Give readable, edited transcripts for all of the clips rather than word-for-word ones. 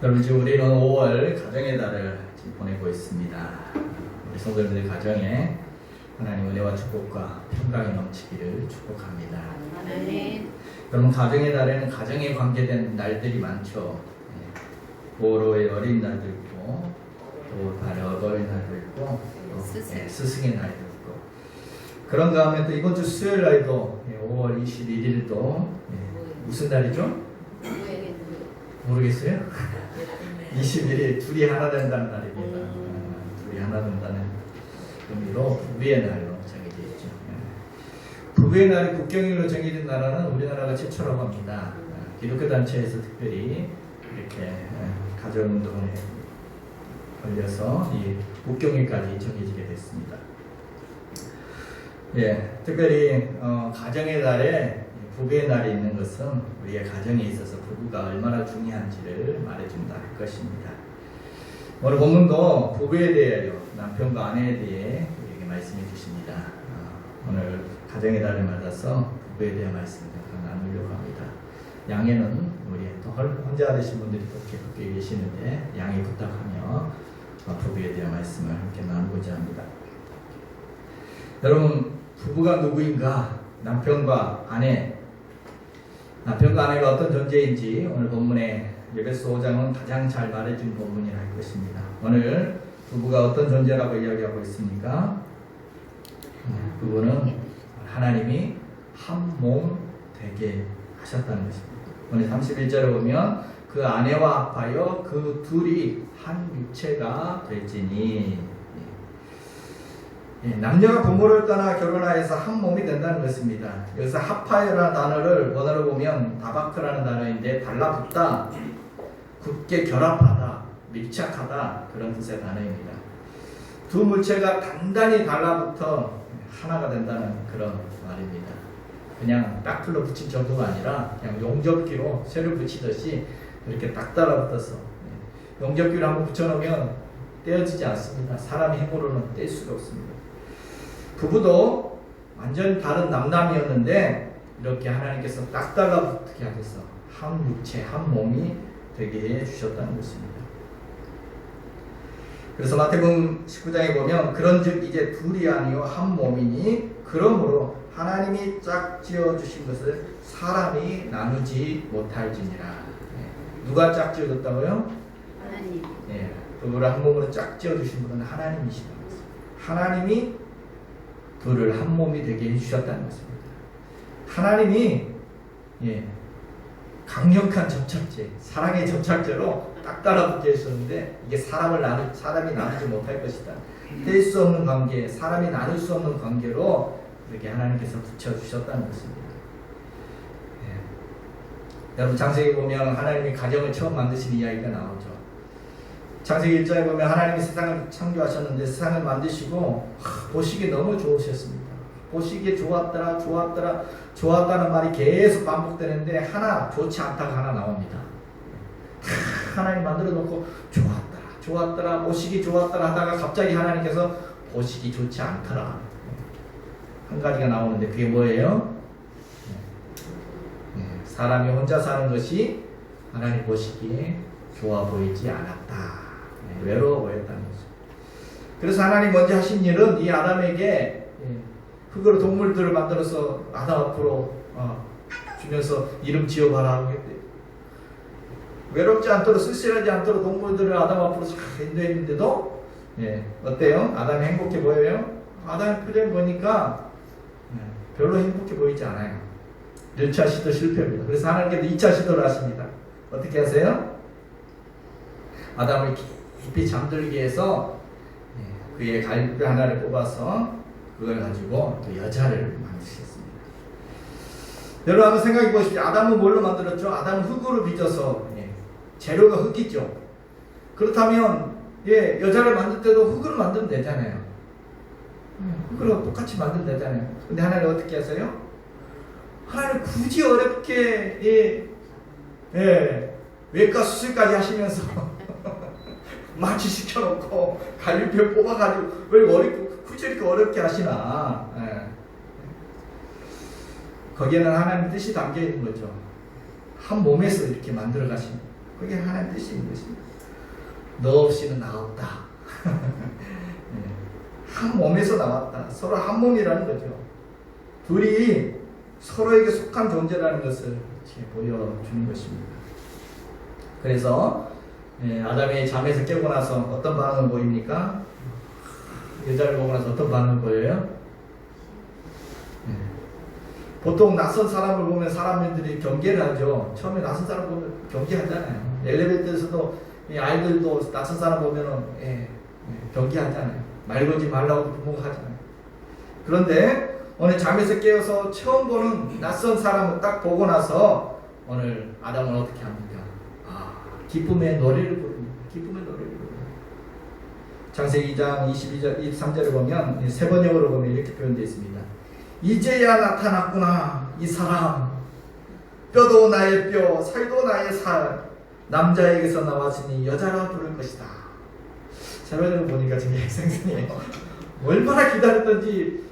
여러분 지금 우리는 5월 가정의 달을 지금 보내고 있습니다. 우리 성도님들 가정에 하나님 은혜와 축복과 평강이 넘치기를 축복합니다. 아멘. 여러분 가정의 달에는 가정에 관계된 날들이 많죠. 5월의 어린 날도 있고 또 8월 어버이날도 있고 또 스승의 날도 있고 그런 가운데 또 이번 주 수요일 날도 5월 21일도 무슨 날이죠? 모르겠어요? 21일 둘이 하나 된다는 날입니다. 둘이 하나 된다는 의미로 부부의 날로 정해져 있죠. 부부의 날이 국경일로 정해진 나라는 우리나라가 최초라고 합니다. 기독교 단체에서 특별히 이렇게 가정운동에 걸려서 이 국경일까지 정해지게 됐습니다. 예, 특별히 가정의 달에 부부의 날이 있는 것은 우리의 가정에 있어서 부부가 얼마나 중요한지를 말해준다 할 것입니다. 오늘 본문도 부부에 대하여 남편과 아내에 대해 우리에게 말씀해 주십니다. 오늘 가정의 달을 맞아서 부부에 대한 말씀을 나누려고 합니다. 양해는 우리 또 혼자 되신 분들이 또 이렇게 계시는데 양해 부탁하며 부부에 대한 말씀을 함께 나누고자 합니다. 여러분 부부가 누구인가? 남편과 아내가 어떤 존재인지 오늘 본문의 에베소 5장은 가장 잘 말해준 본문이라 할 것입니다. 오늘 부부가 어떤 존재라고 이야기하고 있습니까? 부부는 하나님이 한 몸 되게 하셨다는 것입니다. 오늘 31절에 보면 그 아내와 합하여 그 둘이 한 육체가 될지니 남녀가 부모를 떠나 결혼하여서 한 몸이 된다는 것입니다. 여기서 합하여라는 단어를 원어로 보면 다바크라는 단어인데 달라붙다, 굳게 결합하다, 밀착하다 그런 뜻의 단어입니다. 두 물체가 단단히 달라붙어 하나가 된다는 그런 말입니다. 그냥 딱풀로 붙인 정도가 아니라 그냥 용접기로 쇠를 붙이듯이 이렇게 딱 달라붙어서 용접기를 한번 붙여놓으면 떼어지지 않습니다. 사람의 힘으로는 뗄 수가 없습니다. 부부도 완전 다른 남남이었는데 이렇게 하나님께서 딱 달라붙게 하셔서 한 육체, 한 몸이 되게 해주셨다는 것입니다. 그래서 마태복음 19장에 보면 그런즉 이제 둘이 아니요 한 몸이니 그러므로 하나님이 짝 지어주신 것을 사람이 나누지 못할지니라. 누가 짝 지어줬다고요? 하나님. 부부를 한 몸으로 짝 지어주신 분은 하나님이시다. 하나님이 둘을 한 몸이 되게 해주셨다는 것입니다. 하나님이 강력한 접착제, 사랑의 접착제로 딱 달라붙게 했었는데 이게 사람이 나누지 못할 것이다. 뗄 수 없는 관계, 사람이 나눌 수 없는 관계로 이렇게 하나님께서 붙여주셨다는 것입니다. 여러분 창세기 보면 하나님이 가정을 처음 만드신 이야기가 나오죠. 창세기 1장에 보면 하나님이 세상을 창조하셨는데 세상을 만드시고 보시기에 너무 좋으셨습니다. 보시기에 좋았다는 말이 계속 반복되는데 하나 좋지 않다가 하나 나옵니다. 하나님 만들어 놓고 좋았더라 보시기 좋았더라 하다가 갑자기 하나님께서 보시기 좋지 않더라 한 가지가 나오는데 그게 뭐예요? 사람이 혼자 사는 것이 하나님 보시기에 좋아 보이지 않았다. 외로워 보였다는 거죠. 그래서 하나님 먼저 하신 일은 이 아담에게 흙으로 동물들을 만들어서 아담 앞으로 주면서 이름 지어봐라 하겠대요. 외롭지 않도록 쓸쓸하지 않도록 동물들을 아담 앞으로 잘 인도했는데도 어때요? 아담이 행복해 보여요? 아담의 표정 보니까 별로 행복해 보이지 않아요. 1차 시도 실패입니다. 그래서 하나님께서 2차 시도를 하십니다. 어떻게 하세요? 아담을 깊이 잠들게 해서 그의 갈비 하나를 뽑아서 그걸 가지고 또 여자를 만드셨습니다. 여러분 한번 생각해 보십시오. 아담은 뭘로 만들었죠? 아담은 흙으로 빚어서 재료가 흙이죠. 그렇다면 여자를 만들 때도 흙으로 만들면 되잖아요. 흙으로 똑같이 만들면 되잖아요. 근데 하나님 어떻게 하세요? 하나님 굳이 어렵게 외과 수술까지 하시면서 마취시켜놓고 갈비뼈 뽑아가지고 왜 굳이 이렇게 어렵게 하시나. 거기에는 하나님 뜻이 담겨있는 거죠. 한 몸에서 이렇게 만들어 가신 그게 하나님 뜻이 있는 것입니다. 너 없이는 나 없다. 한 몸에서 나왔다. 서로 한 몸이라는 거죠. 둘이 서로에게 속한 존재라는 것을 보여주는 것입니다. 그래서 아담이 잠에서 깨고 나서 어떤 반응을 보입니까? 여자를 보고 나서 어떤 반응을 보여요? 보통 낯선 사람을 보면 사람들이 경계를 하죠. 처음에 낯선 사람 보면 경계하잖아요. 엘리베이터에서도 아이들도 낯선 사람 보면 경계하잖아요. 말 걸지 말라고 부모하잖아요. 그런데 오늘 잠에서 깨어서 처음 보는 낯선 사람을 딱 보고 나서 오늘 아담은 어떻게 합니까? 기쁨의 노래를 부릅니다. 기쁨의 노래를 부릅니다. 창세기 2장 22절, 23절을 보면 세 번역으로 보면 이렇게 표현되어 있습니다. 이제야 나타났구나 이 사람. 뼈도 나의 뼈, 살도 나의 살. 남자에게서 나왔으니 여자라 부를 것이다. 자료를 보니까 되게 생생해요. 얼마나 기다렸던지.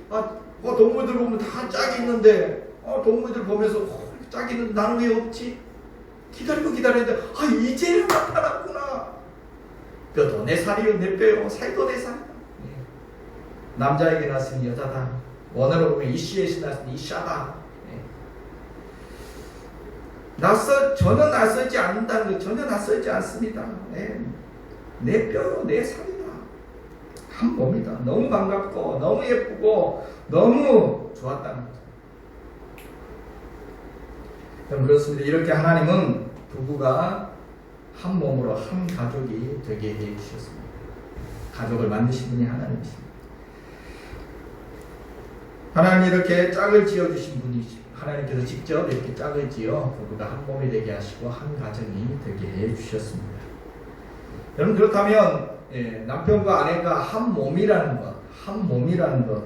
동물들 보면 다 짝이 있는데 동물들 보면서 짝이 있는데 나는 왜 없지? 기다리고 기다렸는데 이제야 나타났구나. 뼈도 내 살이요 내 뼈요 살도 내 살이다. 남자에게 낳았으니 여자다. 원어로 보면 이슈에서 낳았으니 이샤다. 전혀 낯설지 않는다는 것, 전혀 낯설지 않습니다. 내 뼈요 내 살이다. 한 몸이다. 너무 반갑고 너무 예쁘고 너무 좋았다는 거죠. 그럼 그렇습니다. 이렇게 하나님은 부부가 한 몸으로 한 가족이 되게 해 주셨습니다. 가족을 만드신 분이 하나님이십니다. 하나님 이렇게 짝을 지어주신 분이십니다. 하나님께서 직접 이렇게 짝을 지어 부부가 한 몸이 되게 하시고 한 가정이 되게 해 주셨습니다. 여러분 그렇다면 남편과 아내가 한 몸이라는 것, 한 몸이라는 것,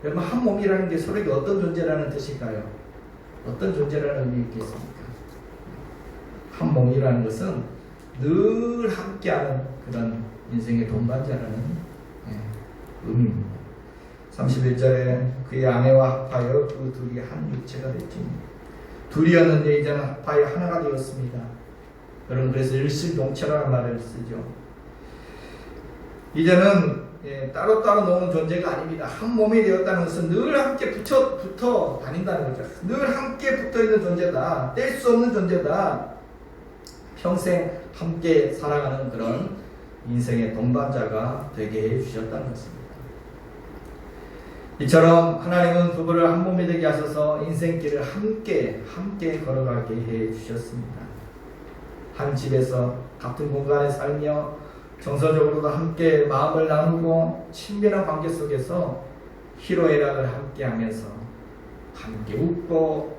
여러분 한 몸이라는 게 서로에게 어떤 존재라는 뜻일까요? 어떤 존재라는 의미 있겠습니까? 한 몸이라는 것은 늘 함께하는 그런 인생의 동반자라는 의미입니다. 31절에 그의 아내와 합하여 그 둘이 한 육체가 됐지. 둘이었는데 이제는 합하여 하나가 되었습니다. 여러분 그래서 일실동체라는 말을 쓰죠. 이제는 따로따로 노는 존재가 아닙니다. 한 몸이 되었다는 것은 늘 함께 붙어 다닌다는 거죠. 늘 함께 붙어 있는 존재다. 뗄 수 없는 존재다. 평생 함께 살아가는 그런 인생의 동반자가 되게 해주셨다는 것입니다. 이처럼 하나님은 부부를 한 몸이 되게 하셔서 인생길을 함께 걸어가게 해주셨습니다. 한 집에서 같은 공간에 살며 정서적으로도 함께 마음을 나누고 친밀한 관계 속에서 희로애락을 함께 하면서 함께 웃고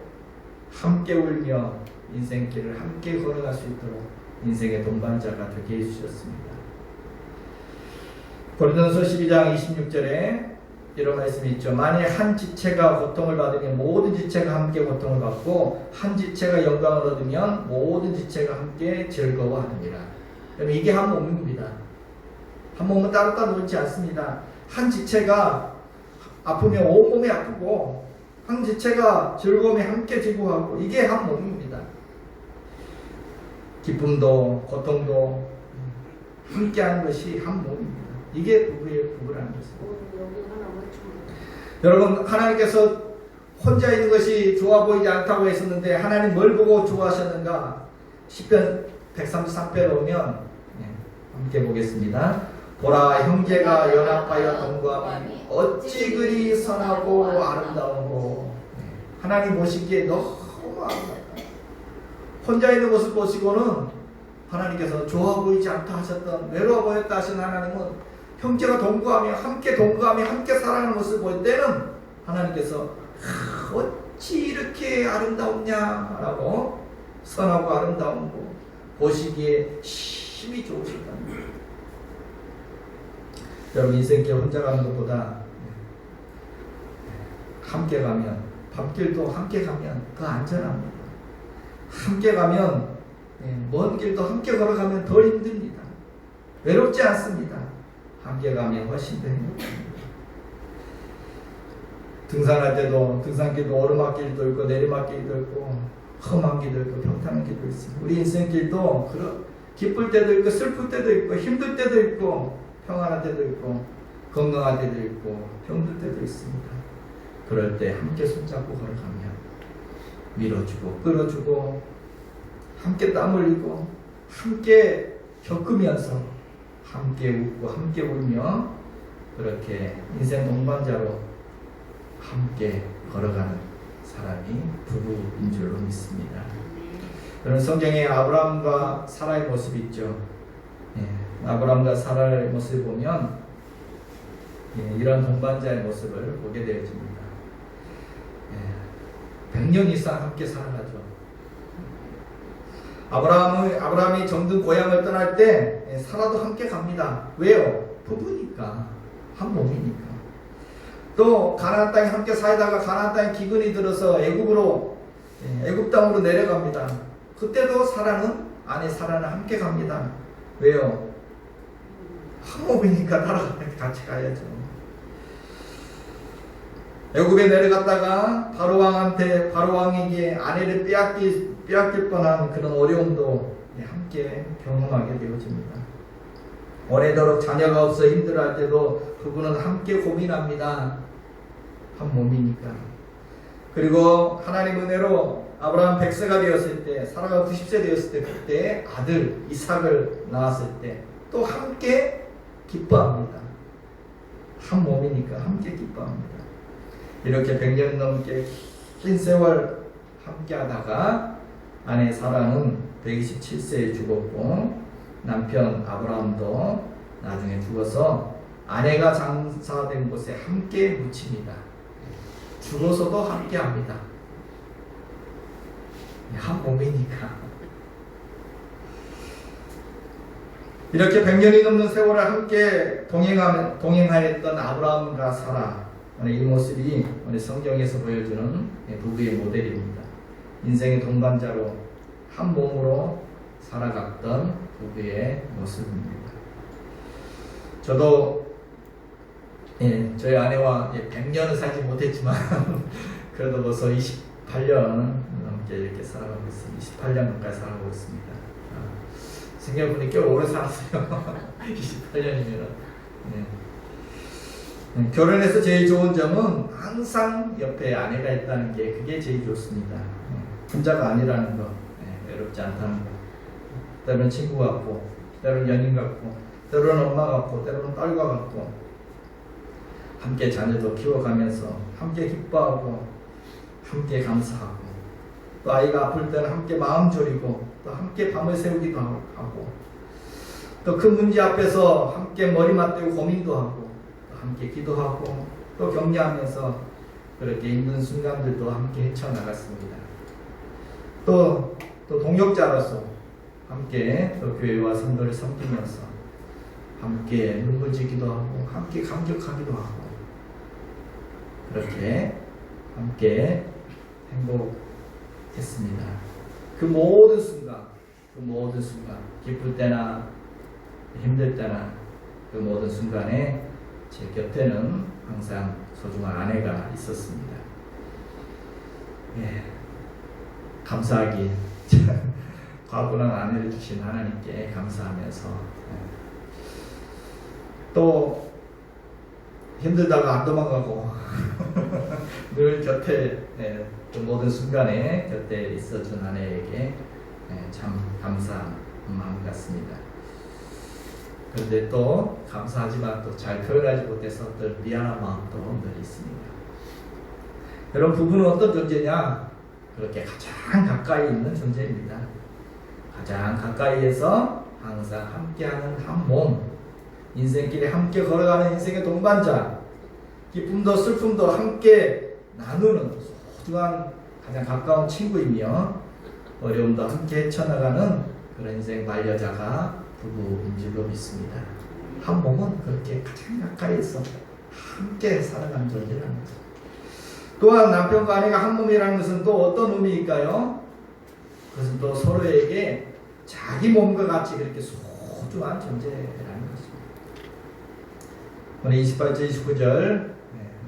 함께 울며 인생길을 함께 걸어갈 수 있도록 인생의 동반자가 되게 해주셨습니다. 고린도전서 12장 26절에 이런 말씀이 있죠. 만일 한 지체가 고통을 받으면 모든 지체가 함께 고통을 받고 한 지체가 영광을 얻으면 모든 지체가 함께 즐거워하느니라. 여러분 이게 한 몸입니다. 한 몸은 따로따로 놓지 않습니다. 한 지체가 아프면 온 몸이 아프고 한 지체가 즐거움에 함께 즐거워하고 이게 한 몸입니다. 기쁨도 고통도 함께하는 것이 한 몸입니다. 이게 부부라는 것입니다. 여러분 하나님께서 혼자 있는 것이 좋아 보이지 않다고 했었는데 하나님 뭘 보고 좋아하셨는가? 시편 133편에 오면 함께 보겠습니다. 보라 형제가 연합하여 동거함이 어찌 그리 선하고 아름다운고. 하나님 보시기에 너무 아름답다. 혼자 있는 모습 보시고는 하나님께서 좋아 보이지 않다 하셨던 외로워 보였다 하신 하나님은 형제가 동거하며 함께 사랑하는 모습을 볼 때는 하나님께서 어찌 이렇게 아름다웠냐라고 선하고 아름다운 거 보시기에 힘이 좋으셨다는 거예요. 여러분 인생길 혼자 가는 것보다 함께 가면 밤길도 함께 가면 더 안전합니다. 함께 가면 먼 길도 함께 걸어가면 덜 힘듭니다. 외롭지 않습니다. 함께 가면 훨씬 더 행복합니다. 등산할 때도 등산길도 오르막길도 있고 내리막길도 있고 험한 길도 있고 평탄한 길도 있습니다. 우리 인생길도 그런 기쁠 때도 있고 슬플 때도 있고 힘들 때도 있고 평안할 때도 있고 건강할 때도 있고 병들 때도 있습니다. 그럴 때 함께 손잡고 걸어가면 밀어주고 끌어주고 함께 땀 흘리고 함께 겪으면서 함께 웃고 함께 울며 그렇게 인생 동반자로 함께 걸어가는 사람이 부부인 줄로 믿습니다. 그런 성경에 아브라함과 사라의 모습이 있죠. 아브라함과 사라의 모습을 보면 이런 동반자의 모습을 보게 되어집니다. 100년 이상 함께 살아가죠. 아브라함이 정든 고향을 떠날 때 사라도 함께 갑니다. 왜요? 부부니까, 한 몸이니까. 또 가나안 땅에 함께 살다가 가나안 땅에 기근이 들어서 애굽 땅으로 내려갑니다. 그때도 아내 사라는 함께 갑니다. 왜요? 한 몸이니까 같이 가야죠. 애굽에 내려갔다가 바로 왕에게 아내를 빼앗길 뻔한 그런 어려움도 함께 경험하게 되어집니다. 오래도록 자녀가 없어 힘들어할 때도 부부는 함께 고민합니다. 한 몸이니까. 그리고 하나님 은혜로 아브라함 100세가 되었을 때, 사라가 90세 되었을 때, 그때 아들 이삭을 낳았을 때 또 함께 기뻐합니다. 한 몸이니까 함께 기뻐합니다. 이렇게 100년 넘게 긴 세월 함께 하다가 아내 사라는 127세에 죽었고 남편 아브라함도 나중에 죽어서 아내가 장사된 곳에 함께 묻힙니다. 죽어서도 함께 합니다. 한 몸이니까. 이렇게 100년이 넘는 세월을 함께 동행하였던 아브라함과 사라, 이 모습이 성경에서 보여주는 부부의 모델입니다. 인생의 동반자로 한 몸으로 살아갔던 부부의 모습입니다. 저도 저희 아내와 100년은 살지 못했지만 그래도 벌써 28년 넘게 이렇게 살아가고 있습니다. 28년 가까이 살아가고 있습니다. 생각해보니 꽤 오래 살았어요. 28년이면. 결혼해서 제일 좋은 점은 항상 옆에 아내가 있다는 게 그게 제일 좋습니다. 혼자가 아니라는 거, 외롭지 않다는 거. 때로는 친구 같고, 때로는 연인 같고, 때로는 엄마 같고, 때로는 딸과 같고, 함께 자녀도 키워가면서 함께 기뻐하고, 함께 감사하고, 또 아이가 아플 때는 함께 마음 졸이고, 또 함께 밤을 새우기도 하고, 또 큰 문제 앞에서 함께 머리 맞대고 고민도 하고, 함께 기도하고 또 격려하면서 그렇게 힘든 순간들도 함께 헤쳐나갔습니다. 또 동역자로서 함께 또 교회와 성도를 섬기면서 함께 눈물 짓기도 하고 함께 감격하기도 하고 그렇게 함께 행복했습니다. 그 모든 순간 기쁠 때나 힘들 때나 그 모든 순간에 제 곁에는 항상 소중한 아내가 있었습니다. 감사하기 과분한 아내를 주신 하나님께 감사하면서 또 힘들다가 안 도망가고 늘 곁에 그 모든 순간에 곁에 있어준 아내에게 참 감사한 마음 같습니다. 그런데 또 감사하지만 또 잘 표현하지 못해서 또 미안한 마음도 늘 있습니다. 여러분 부부는 어떤 존재냐? 그렇게 가장 가까이 있는 존재입니다. 가장 가까이에서 항상 함께하는 한 몸, 인생길에 함께 걸어가는 인생의 동반자, 기쁨도 슬픔도 함께 나누는 소중한 가장 가까운 친구이며 어려움도 함께 헤쳐나가는 그런 인생 반려자가 부부인 줄로 믿습니다. 한 몸은 그렇게 가장 가까이에서 함께 살아가는 존재라는 거죠. 또한 남편과 아내가 한 몸이라는 것은 또 어떤 의미일까요? 그것은 또 서로에게 자기 몸과 같이 그렇게 소중한 존재라는 것입니다. 오늘 28절 29절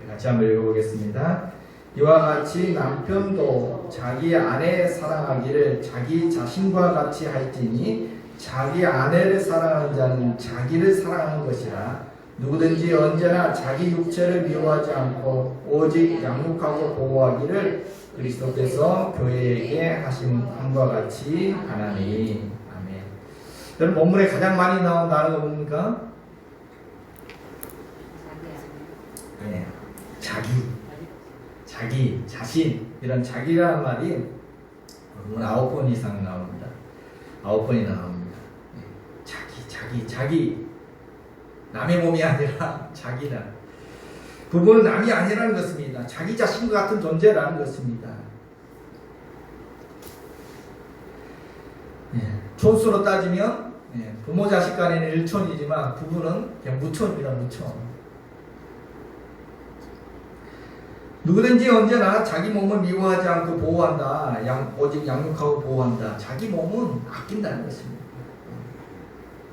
같이 한번 읽어보겠습니다. 이와 같이 남편도 자기 아내 사랑하기를 자기 자신과 같이 할지니 자기 아내를 사랑하는 자는 자기를 사랑하는 것이라. 누구든지 언제나 자기 육체를 미워하지 않고 오직 양육하고 보호하기를 그리스도께서 교회에게 하신 함과 같이 하나니. 아멘. 여러분 본문에 가장 많이 나온 단어가 뭡니까? 네, 자기, 자신. 이런 자기라는 말이 9번 이상 나옵니다. 9번이 나옵니다. 네, 자기. 남의 몸이 아니라 자기라. 부부는 남이 아니라는 것입니다. 자기 자신과 같은 존재라는 것입니다. 네, 촌수로 따지면 부모 자식 간에는 일촌이지만 부부는 그냥 무촌입니다. 무촌. 누구든지 언제나 자기 몸을 미워하지 않고 보호한다. 오직 양육하고 보호한다. 자기 몸은 아낀다는 것입니다.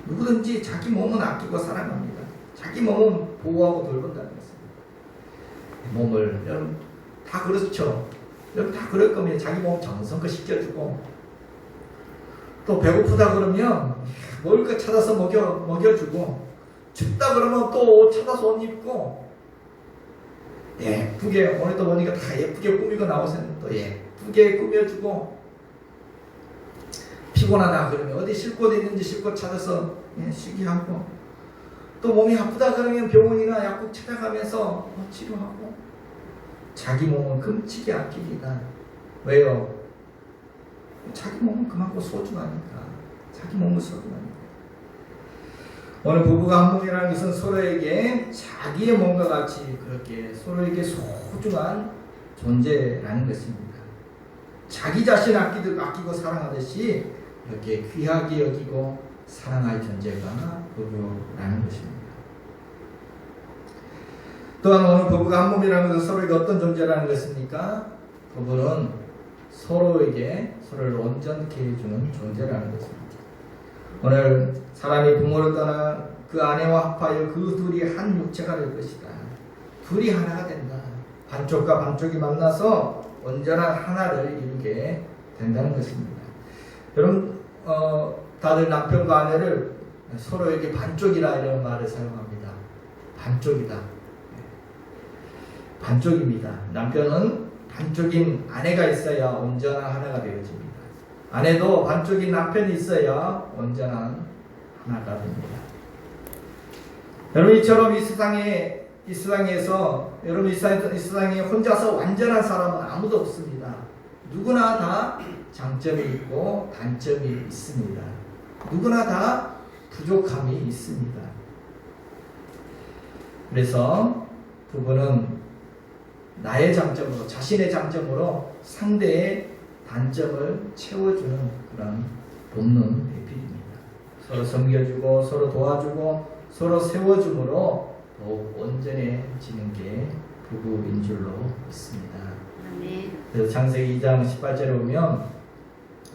누구든지 자기 몸은 아끼고 사랑합니다. 자기 몸은 보호하고 돌본다는 것입니다. 몸을 여러분 다 그렇죠. 여러분 다 그럴 겁니다. 자기 몸 정성껏 씻겨주고 또 배고프다 그러면 먹을 거 찾아서 먹여주고 춥다 그러면 또 옷 찾아서 옷 입고 예쁘게 오늘도 보니까 다 예쁘게 꾸미고 나오세요. 또 예쁘게 꾸며주고 피곤하다 그러면 어디 쉴 곳 있는지 쉴 곳 찾아서 쉬게 하고 또 몸이 아프다 그러면 병원이나 약국 찾아가면서 치료하고 자기 몸은 끔찍이 아낍니다. 왜요? 자기 몸은 그만큼 소중하니까. 자기 몸은 소중하니까. 오늘 부부가 한 몸이라는 것은 서로에게 자기의 몸과 같이 그렇게 서로에게 소중한 존재라는 것입니다. 자기 자신 아끼고 사랑하듯이 이렇게 귀하게 여기고 사랑할 존재가 부부라는 것입니다. 또한 오늘 부부가 한 몸이라는 것은 서로에게 어떤 존재라는 것입니까? 부부는 서로에게 서로를 온전케 해주는 존재라는 것입니다. 오늘 사람이 부모를 떠나 그 아내와 합하여 그 둘이 한 육체가 될 것이다. 둘이 하나가 된다. 반쪽과 반쪽이 만나서 온전한 하나를 이루게 된다는 것입니다. 여러분 다들 남편과 아내를 서로에게 반쪽이라 이런 말을 사용합니다. 반쪽이다. 반쪽입니다. 남편은 반쪽인 아내가 있어야 온전한 하나가 되어집니다. 아내도 반쪽인 남편이 있어야 온전한 하나가 됩니다. 여러분 이처럼 이 세상에서 여러분 이 세상에 혼자서 완전한 사람은 아무도 없습니다. 누구나 다 장점이 있고 단점이 있습니다. 누구나 다 부족함이 있습니다. 그래서 부부는 나의 장점으로, 자신의 장점으로 상대의 단점을 채워주는 그런 돕는 배필입니다. 서로 섬겨주고 서로 도와주고 서로 세워줌으로 더욱 온전해지는 게 부부인 줄로 믿습니다. 그래서 창세기 2장 18절에 보면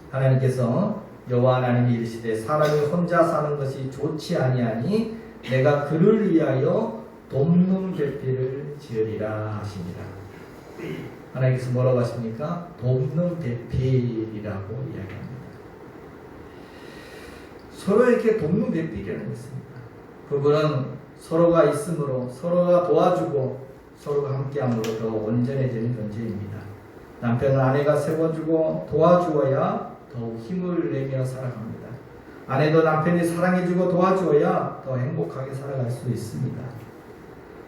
하나님께서 여호와 하나님이 이르시되 사람이 혼자 사는 것이 좋지 아니하니 내가 그를 위하여 돕는 배필을 지으리라 하시니라. 하나님께서 뭐라고 하십니까? 돕는 배필이라고 이야기합니다. 서로에게 돕는 배필이라는 것입니다. 부부는 서로가 있으므로 서로가 도와주고 서로가 함께함으로 더 온전해지는 존재입니다. 남편은 아내가 세워주고 도와주어야 더욱 힘을 내며 살아갑니다. 아내도 남편이 사랑해주고 도와주어야 더 행복하게 살아갈 수 있습니다.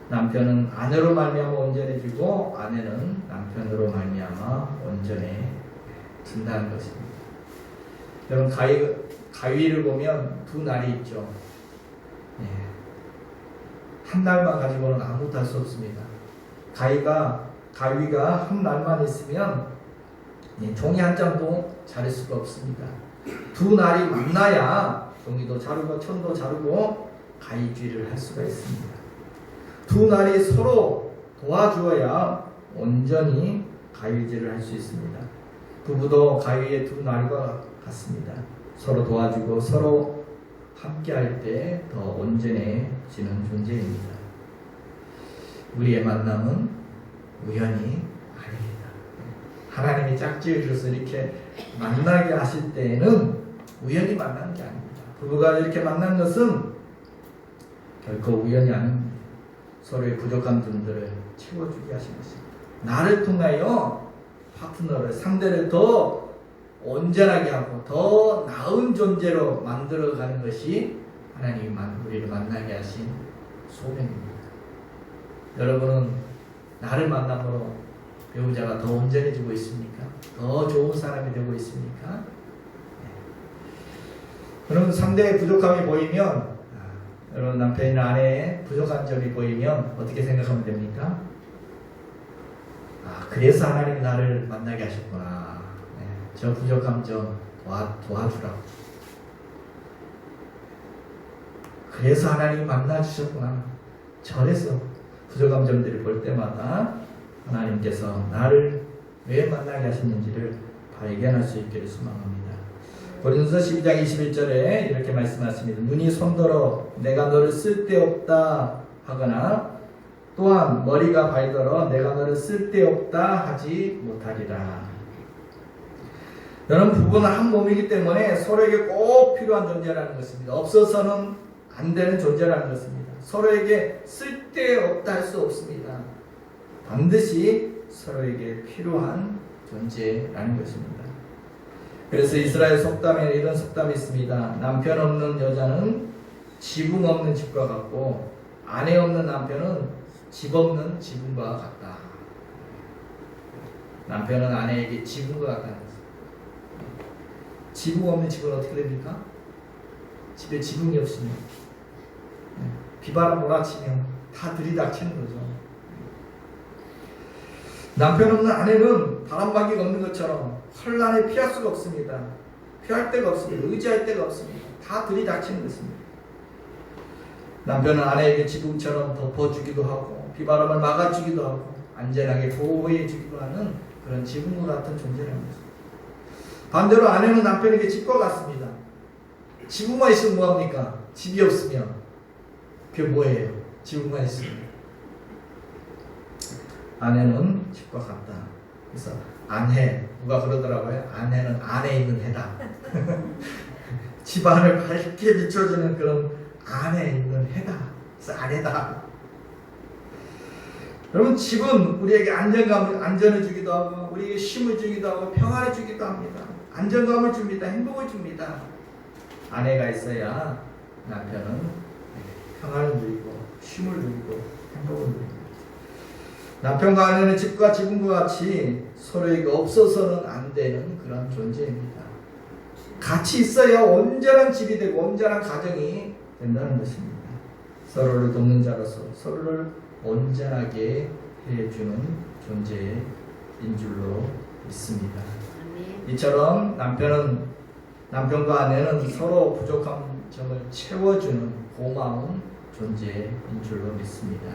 남편은 아내로 말미암아 온전해지고 아내는 남편으로 말미암아 온전해진다는 것입니다. 여러분 가위를 보면 두 날이 있죠. 한 날만 가지고는 아무것도 할 수 없습니다. 가위가 한 날만 있으면 종이 한 장도 자를 수가 없습니다. 두 날이 만나야 종이도 자르고 천도 자르고 가위질을 할 수가 있습니다. 두 날이 서로 도와주어야 온전히 가위질을 할 수 있습니다. 부부도 가위의 두 날과 같습니다. 서로 도와주고 서로 함께할 때 더 온전해지는 존재입니다. 우리의 만남은 우연이 하나님이 짝지어 주셔서 이렇게 만나게 하실 때에는 우연히 만나는 게 아닙니다. 부부가 이렇게 만난 것은 결코 우연이 아닙니다. 서로의 부족한 점들을 채워주게 하신 것입니다. 나를 통하여 파트너를, 상대를 더 온전하게 하고 더 나은 존재로 만들어가는 것이 하나님이 우리를 만나게 하신 소명입니다. 여러분은 나를 만남으로 배우자가 더 온전해지고 있습니까? 더 좋은 사람이 되고 있습니까? 네. 그럼 상대의 부족함이 보이면, 여러분 남편이나 아내의 부족한 점이 보이면 어떻게 생각하면 됩니까? 그래서 하나님이 나를 만나게 하셨구나. 네. 저 부족함 좀 도와주라고. 그래서 하나님이 만나주셨구나. 저래서 부족한 점들을 볼 때마다 하나님께서 나를 왜 만나게 하셨는지를 발견할 수 있기를 소망합니다. 고린도서 12장 21절에 이렇게 말씀하십니다. 눈이 손더러 내가 너를 쓸데없다 하거나 또한 머리가 발더러 내가 너를 쓸데없다 하지 못하리라. 여러분 부부는 한 몸이기 때문에 서로에게 꼭 필요한 존재라는 것입니다. 없어서는 안 되는 존재라는 것입니다. 서로에게 쓸데없다 할 수 없습니다. 반드시 서로에게 필요한 존재라는 것입니다. 그래서 이스라엘 속담에 이런 속담이 있습니다. 남편 없는 여자는 지붕 없는 집과 같고 아내 없는 남편은 집 없는 지붕과 같다. 남편은 아내에게 지붕과 같다는 것입니다. 지붕 없는 집은 어떻게 됩니까? 집에 지붕이 없으면 비바람 몰아치면 다 들이닥치는 거죠. 남편 없는 아내는 바람막이가 없는 것처럼 환란에 피할 수가 없습니다. 피할 데가 없습니다. 의지할 데가 없습니다. 다 들이닥치는 것입니다. 남편은 아내에게 지붕처럼 덮어주기도 하고 비바람을 막아주기도 하고 안전하게 보호해주기도 하는 그런 지붕과 같은 존재라는 것입니다. 반대로 아내는 남편에게 집과 같습니다. 지붕만 있으면 뭐합니까? 집이 없으면 그게 뭐예요? 지붕만 있으면. 아내는 집과 같다. 그래서 아내, 누가 그러더라고요. 아내는 안에 있는 해다. 집안을 밝게 비춰주는 그런 안에 있는 해다. 그래서 아내다. 여러분 집은 우리에게 안전을 주기도 하고 우리에게 쉼을 주기도 하고 평안을 주기도 합니다. 안정감을 줍니다. 행복을 줍니다. 아내가 있어야 남편은 평안을 누리고 쉼을 누리고 행복을 누립니다. 남편과 아내는 집과 지붕과 같이 서로에게 없어서는 안 되는 그런 존재입니다. 같이 있어야 온전한 집이 되고 온전한 가정이 된다는 것입니다. 서로를 돕는 자로서 서로를 온전하게 해주는 존재인 줄로 믿습니다. 이처럼 남편과 아내는 서로 부족한 점을 채워주는 고마운 존재인 줄로 믿습니다.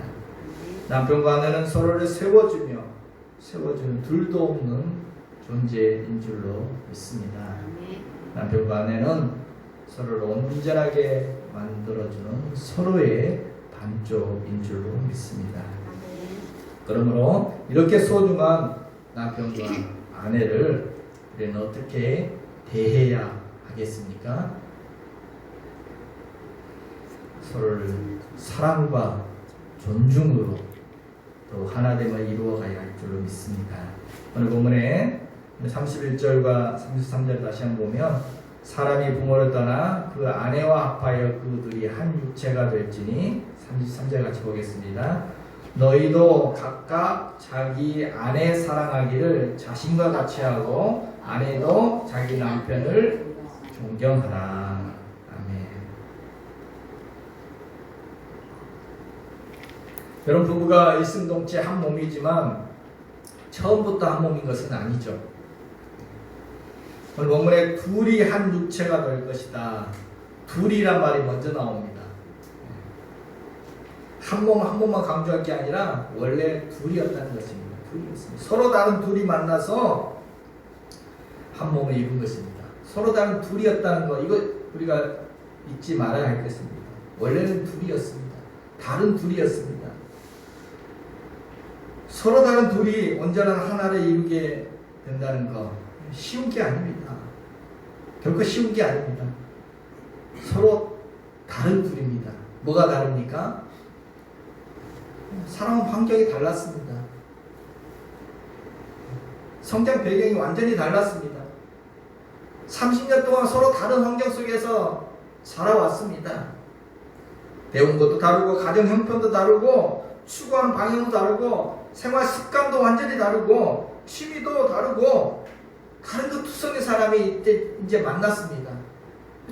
남편과 아내는 서로를 세워주는 둘도 없는 존재인 줄로 믿습니다. 남편과 아내는 서로를 온전하게 만들어주는 서로의 반쪽인 줄로 믿습니다. 그러므로 이렇게 소중한 남편과 아내를 우리는 어떻게 대해야 하겠습니까? 서로를 사랑과 존중으로 또 하나됨을 이루어가야 할 줄로 믿습니다. 오늘 본문에 31절과 33절 다시 한번 보면 사람이 부모를 떠나 그 아내와 합하여 그들이 한 육체가 될지니 33절 같이 보겠습니다. 너희도 각각 자기 아내 사랑하기를 자신과 같이 하고 아내도 자기 남편을 존경하라. 아멘. 여러분 부부가 일심동체 한 몸이지만 처음부터 한 몸인 것은 아니죠. 오늘 본문에 둘이 한 육체가 될 것이다. 둘이란 말이 먼저 나옵니다. 한 몸만 강조할 게 아니라 원래 둘이었다는 것입니다. 둘이었습니다. 서로 다른 둘이 만나서 한 몸을 이룬 것입니다. 서로 다른 둘이었다는 거 이거 우리가 잊지 말아야 할 것입니다. 원래는 둘이었습니다. 다른 둘이었습니다. 서로 다른 둘이 온전한 하나를 이루게 된다는 거 쉬운 게 아닙니다. 결코 쉬운 게 아닙니다. 서로 다른 둘입니다. 뭐가 다릅니까? 살아온 환경이 달랐습니다. 성장 배경이 완전히 달랐습니다. 30년 동안 서로 다른 환경 속에서 살아왔습니다. 배운 것도 다르고 가정 형편도 다르고 추구하는 방향도 다르고 생활 습관도 완전히 다르고 취미도 다르고 다른 그 투성의 사람이 이제 만났습니다.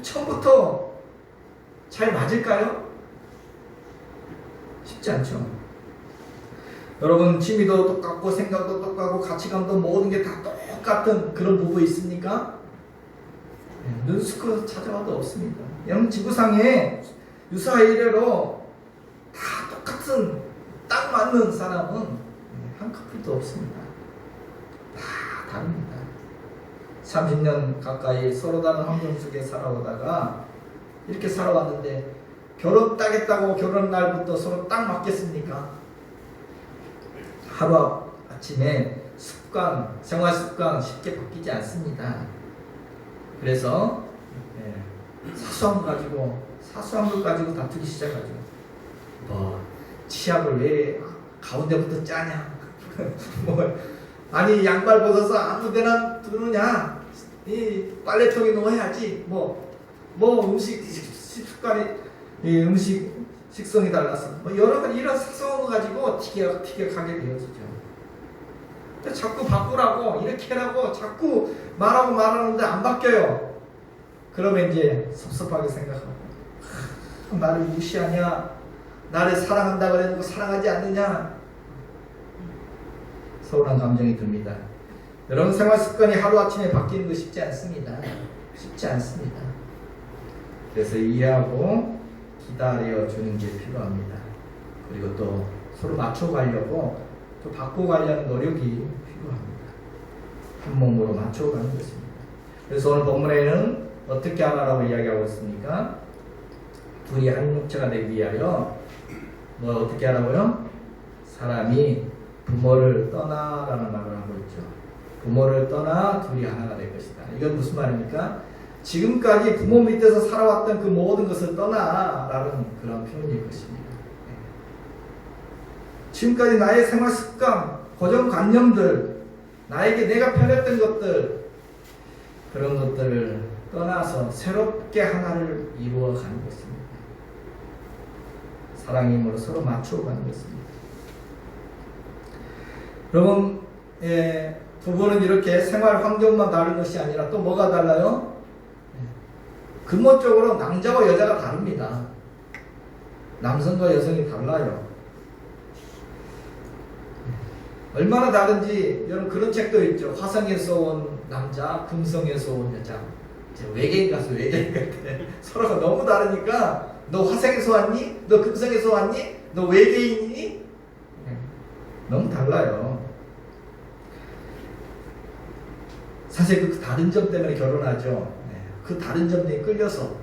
처음부터 잘 맞을까요? 쉽지 않죠. 여러분 취미도 똑같고 생각도 똑같고 가치관도 모든 게 다 똑같은 그런 부부 있습니까? 눈스크로 찾아봐도 없습니다. 여러분 지구상에 유사의 이래로 다 똑같은 딱 맞는 사람은 한 커플도 없습니다. 다 다릅니다. 30년 가까이 서로 다른 환경 속에 살아오다가 이렇게 살아왔는데 결혼 딱 했다고 결혼 날부터 서로 딱 맞겠습니까? 하루 아침에 습관, 생활 습관 쉽게 바뀌지 않습니다. 그래서 사소한 걸 가지고 다투기 시작하죠. 뭐 치약을 왜 가운데부터 짜냐? 아니 양말 벗어서 아무데나 두느냐? 이 빨래통에 넣어야지. 뭐 음식 습관이 음식 식성이 달라서 뭐 여러 가지 이런 사소한 거 가지고 티격하게 되어지죠. 자꾸 바꾸라고 이렇게 하라고 자꾸 말하는데 안 바뀌어요. 그러면 이제 섭섭하게 생각하고 나를 무시하냐, 나를 사랑한다 그래도 사랑하지 않느냐, 서운한 감정이 듭니다. 여러분 생활 습관이 하루아침에 바뀌는 거 쉽지 않습니다. 쉽지 않습니다. 그래서 이해하고 기다려주는 게 필요합니다. 그리고 또 서로 맞춰가려고 또 바꿔가려는 노력이 필요합니다. 한 몸으로 맞춰가는 것입니다. 그래서 오늘 본문에는 어떻게 하라고 이야기하고 있습니까? 둘이 한 육체가 되기 위하여 뭐 어떻게 하라고요? 사람이 부모를 떠나라는 말을 하고 있죠. 부모를 떠나 둘이 하나가 될 것이다. 이건 무슨 말입니까? 지금까지 부모 밑에서 살아왔던 그 모든 것을 떠나라는 그런 표현일 것입니다. 지금까지 나의 생활 습관, 고정관념들, 나에게 내가 편했던 것들, 그런 것들을 떠나서 새롭게 하나를 이루어가는 것입니다. 사랑의 힘으로 서로 맞춰가는 것입니다. 여러분, 부부는 이렇게 생활 환경만 다른 것이 아니라 또 뭐가 달라요? 근본적으로 남자와 여자가 다릅니다. 남성과 여성이 달라요. 얼마나 다른지 여러분 그런 책도 있죠. 화성에서 온 남자, 금성에서 온 여자. 외계인 가서 외계인 같아. 서로가 너무 다르니까 너 화성에서 왔니? 너 금성에서 왔니? 너 외계인이니? 너무 달라요. 사실 그 다른 점 때문에 결혼하죠. 그 다른 점 때문에 끌려서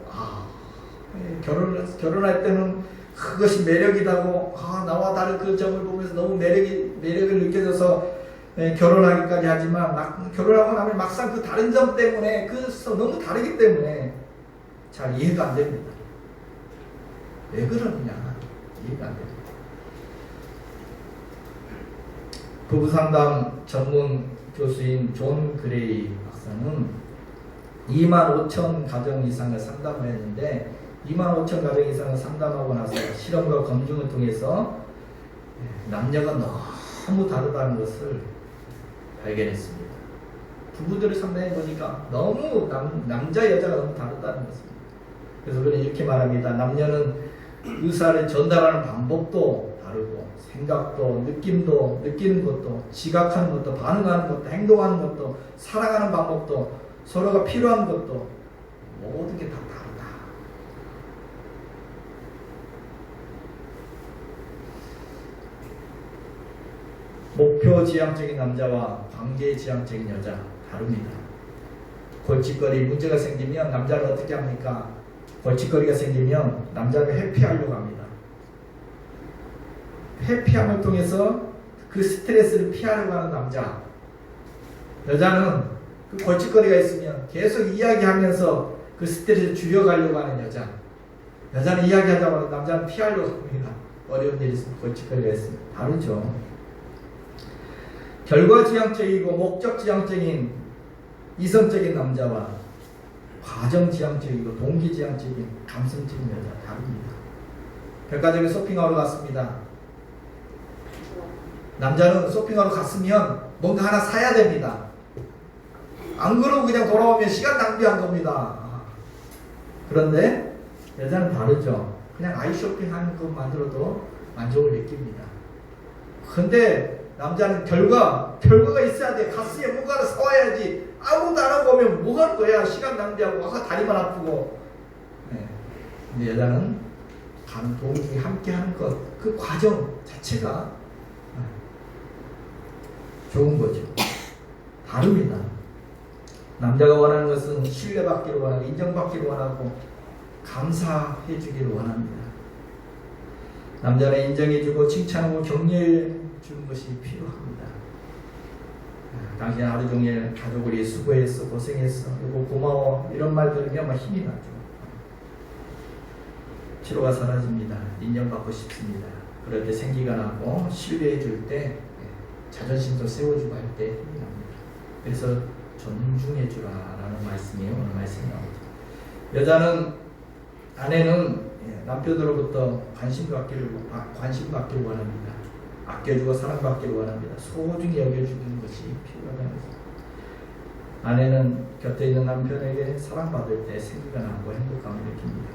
결혼할 때는 그것이 매력이다고 나와 다른 그 점을 보면서 너무 매력을 느껴져서 결혼하기까지 하지만 결혼하고 나면 막상 그 다른 점 때문에 너무 다르기 때문에 잘 이해가 안 됩니다. 왜 그러느냐 이해가 안 됩니다. 부부상담 전문 교수인 존 그레이 박사는 25,000 가정 이상을 상담을 했는데 25,000 가정 이상을 상담하고 나서 실험과 검증을 통해서 남녀가 너무 다르다는 것을 발견했습니다. 부부들을 상담해 보니까 너무 남자 여자가 너무 다르다는 것입니다. 그래서 그는 이렇게 말합니다. 남녀는 의사를 전달하는 방법도 다르고 생각도 느낌도 느끼는 것도 지각하는 것도 반응하는 것도 행동하는 것도 사랑하는 방법도 서로가 필요한 것도 모든 게 다 다르다. 목표지향적인 남자와 관계지향적인 여자 다릅니다. 골칫거리 문제가 생기면 남자는 어떻게 합니까? 골칫거리가 생기면 남자는 회피하려고 합니다. 회피함을 통해서 그 스트레스를 피하려고 하는 남자. 여자는 그 골칫거리가 있으면 계속 이야기하면서 그 스트레스를 줄여가려고 하는 여자. 여자는 이야기하자마자 남자는 피하려고 합니다. 어려운 일이 있으면 골칫거리가 있으면. 다르죠. 결과지향적이고 목적지향적인 이성적인 남자와 과정지향적이고 동기지향적인 감성적인 여자 다릅니다. 백화점에 쇼핑하러 갔습니다. 남자는 쇼핑하러 갔으면 뭔가 하나 사야 됩니다. 안 그러고 그냥 돌아오면 시간 낭비한 겁니다. 그런데 여자는 다르죠. 그냥 아이 쇼핑하는 것만으로도 만족을 느낍니다. 근데 남자는 결과가 있어야 돼. 갔으면 뭔가를 사와야지. 아무것도 안 하고 오면 뭐 할 거야. 시간 낭비하고 와서 다리만 아프고. 네. 근데 여자는 동기 함께 하는 것, 그 과정 자체가 좋은 거죠. 다릅니다. 남자가 원하는 것은 신뢰받기를 원하고 인정받기를 원하고 감사해 주기를 원합니다. 남자는 인정해주고 칭찬하고 격려해 주는 것이 필요합니다. 당신 하루 종일 가족을 위해 수고했어, 고생했어, 그리고 고마워 이런 말 들으면 막 힘이 나죠. 피로가 사라집니다. 인정받고 싶습니다. 그럴 때 생기가 나고 신뢰해 줄 때 자존심도 세워주고 할 때 힘이 납니다. 그래서 존중해 주라라는 말씀이 오늘 말씀이 나오죠. 아내는 남편으로부터 관심받기를 원합니다. 아껴주고 사랑받기를 원합니다. 소중히 여겨주는 것이 필요하다는 것입니다. 아내는 곁에 있는 남편에게 사랑받을 때 생기가 나고 행복감을 느낍니다.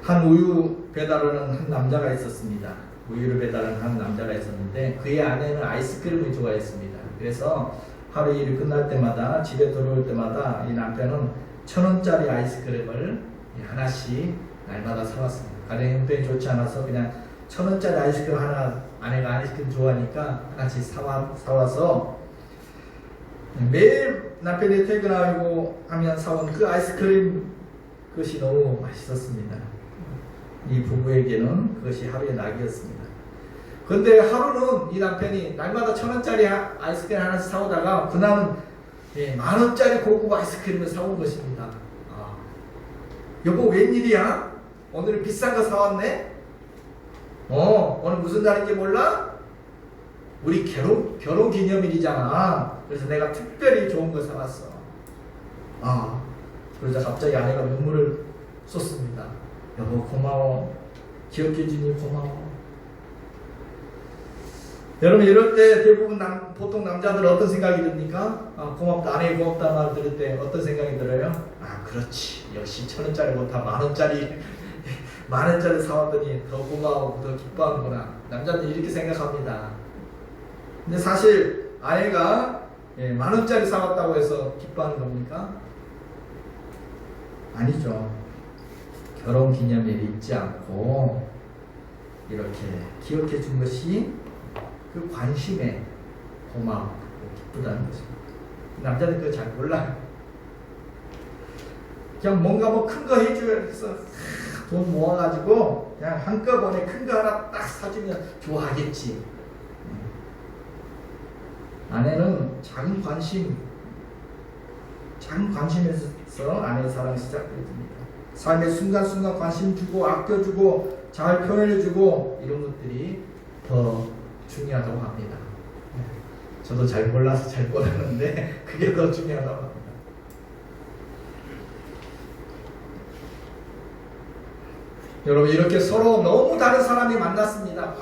한 우유 배달하는 한 남자가 있었습니다. 우유를 배달하는 한 남자가 있었는데 그의 아내는 아이스크림을 좋아했습니다. 그래서 하루 일이 끝날 때마다 집에 들어올 때마다 이 남편은 1,000원짜리 아이스크림을 하나씩 날마다 사왔습니다. 가령 형편이 좋지 않아서 그냥 1,000원짜리 아이스크림 하나, 아내가 아이스크림 좋아하니까 하나씩 사와서 매일 남편이 퇴근하고 하면 사온 그 아이스크림 그것이 너무 맛있었습니다. 이 부부에게는 그것이 하루의 낙이었습니다. 그런데 하루는 이 남편이 날마다 1,000원짜리 아이스크림 하나씩 사오다가 그날은 10,000원짜리 고급 아이스크림을 사온 것입니다. 여보 웬일이야? 오늘은 비싼 거 사왔네? 오늘 무슨 날인지 몰라? 우리 결혼 기념일이잖아. 그래서 내가 특별히 좋은 거 사왔어. 그러자 갑자기 아내가 눈물을 쏟습니다. 여보 고마워. 기억해주니 고마워. 여러분 이럴 때 대부분 보통 남자들 어떤 생각이 듭니까? 고맙다. 아내가 고맙다는 말 들을 때 어떤 생각이 들어요? 그렇지. 역시 1,000원짜리보다 10,000원짜리 사왔더니 더 고마워, 더 기뻐하는구나. 남자들 이렇게 생각합니다. 근데 사실 아내가 10,000원짜리 사왔다고 해서 기뻐하는 겁니까? 아니죠. 결혼 기념일 잊지 않고 이렇게 기억해 준 것이 그 관심에 고마워, 기쁘다는 것입니다. 남자들 그거 잘 몰라요. 그냥 뭔가 큰 거 해줘야 해서 돈 모아가지고 그냥 한꺼번에 큰 거 하나 딱 사주면 좋아하겠지. 아내는 작은 관심에서 아내의 사랑이 시작됩니다. 삶의 순간순간 관심 주고 아껴주고 잘 표현해주고 이런 것들이 더 중요하다고 합니다. 저도 잘 몰라서 잘 몰랐는데 그게 더 중요하다고 합니다. 여러분 이렇게 서로 너무 다른 사람이 만났습니다.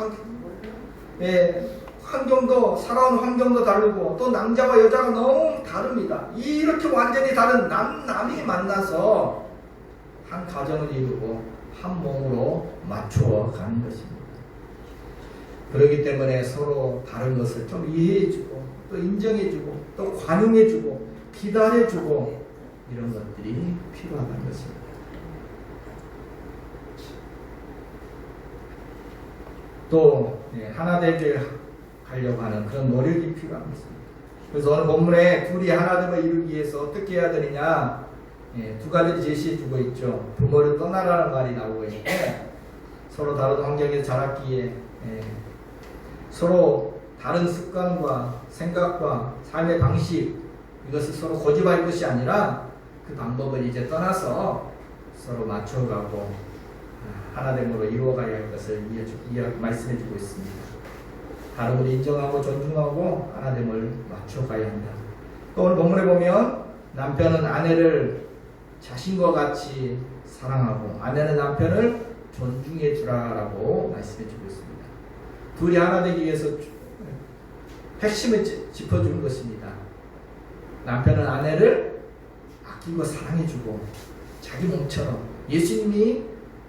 환경도 살아온 환경도 다르고 또 남자와 여자가 너무 다릅니다. 이렇게 완전히 다른 남이 만나서 한 가정을 이루고 한 몸으로 맞추어 가는 것입니다. 그렇기 때문에 서로 다른 것을 좀 이해해주고 또 인정해주고 또 관용해주고 기다려주고 이런 것들이 필요하다는 것입니다. 또 하나 되게 하려고 하는 그런 노력이 필요한 것입니다. 그래서 오늘 본문에 둘이 하나됨을 이루기 위해서 어떻게 해야 되느냐 두 가지를 제시해 주고 있죠. 부모를 떠나라는 말이 나오고 있는데 서로 다른 환경에서 자랐기에 서로 다른 습관과 생각과 삶의 방식 이것을 서로 고집할 것이 아니라 그 방법을 이제 떠나서 서로 맞춰가고 하나됨으로 이루어가야 할 것을 말씀해주고 있습니다. 다름을 인정하고 존중하고 하나됨을 맞춰가야 한다. 또 오늘 본문에 보면 남편은 아내를 자신과 같이 사랑하고 아내는 남편을 존중해 주라라고 말씀해주고 있습니다. 둘이 하나 되기 위해서 핵심을 짚어주는 것입니다. 남편은 아내를 아끼고 사랑해주고 자기 몸처럼 예수님이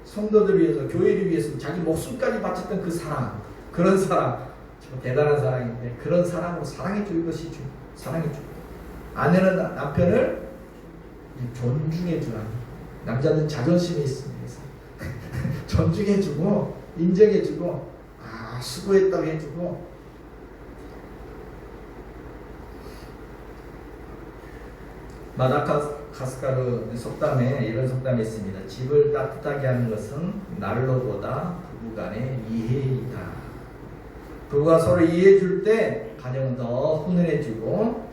성도들 위해서 교회를 위해서 자기 목숨까지 바쳤던 그 사랑, 그런 사랑 참 대단한 사랑인데 그런 사랑으로 사랑해줄 것이 사랑해주고 아내는 남편을 존중해주라. 남자는 자존심이 있습니다. 존중해주고 인정해주고 수고했다고 해주고 마다가스카르 속담에 이런 속담이 있습니다. 집을 따뜻하게 하는 것은 난로보다 부부간의 이해이다. 부부가 서로 이해해 줄 때 가정은 더 훈훈해지고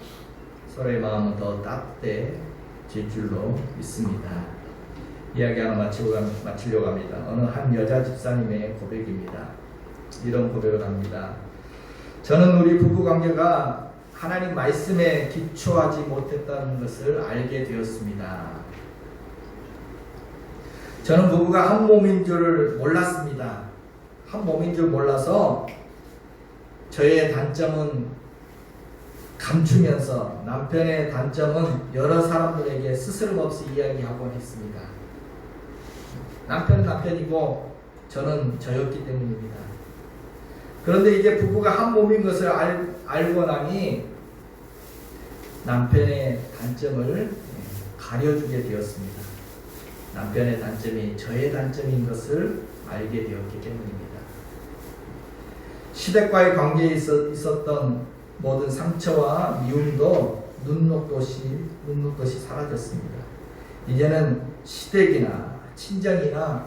서로의 마음은 더 따뜻해질 줄로 믿습니다. 이야기 하나 마치려고 합니다. 어느 한 여자 집사님의 고백입니다. 이런 고백을 합니다. 저는 우리 부부관계가 하나님 말씀에 기초하지 못했다는 것을 알게 되었습니다. 저는 부부가 한 몸인 줄을 몰랐습니다. 한 몸인 줄 몰라서 저의 단점은 감추면서 남편의 단점은 여러 사람들에게 스스럼없이 이야기하곤 했습니다. 남편은 남편이고 저는 저였기 때문입니다. 그런데 이제 부부가 한 몸인 것을 알고 나니 남편의 단점을 가려주게 되었습니다. 남편의 단점이 저의 단점인 것을 알게 되었기 때문입니다. 시댁과의 관계에 있었던 모든 상처와 미움도 눈 녹듯이 사라졌습니다. 이제는 시댁이나 친정이나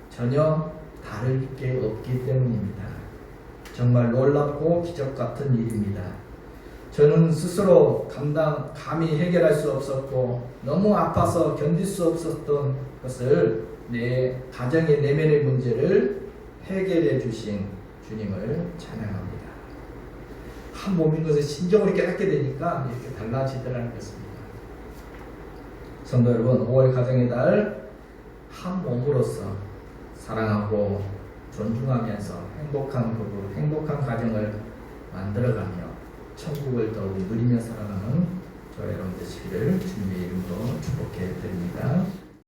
전혀 다를 게 없기 때문입니다. 정말 놀랍고 기적 같은 일입니다. 저는 스스로 감히 해결할 수 없었고 너무 아파서 견딜 수 없었던 것을 내 가정의 내면의 문제를 해결해 주신 주님을 찬양합니다. 한 몸인 것을 진정으로 깨닫게 되니까 이렇게 달라지더라는 것입니다. 성도 여러분, 5월 가정의 달 한 몸으로서 사랑하고 존중하면서 행복한 부부, 행복한 가정을 만들어가며 천국을 더욱 누리며 살아가는 저와 여러분 되시기를 주님의 이름으로 축복해 드립니다.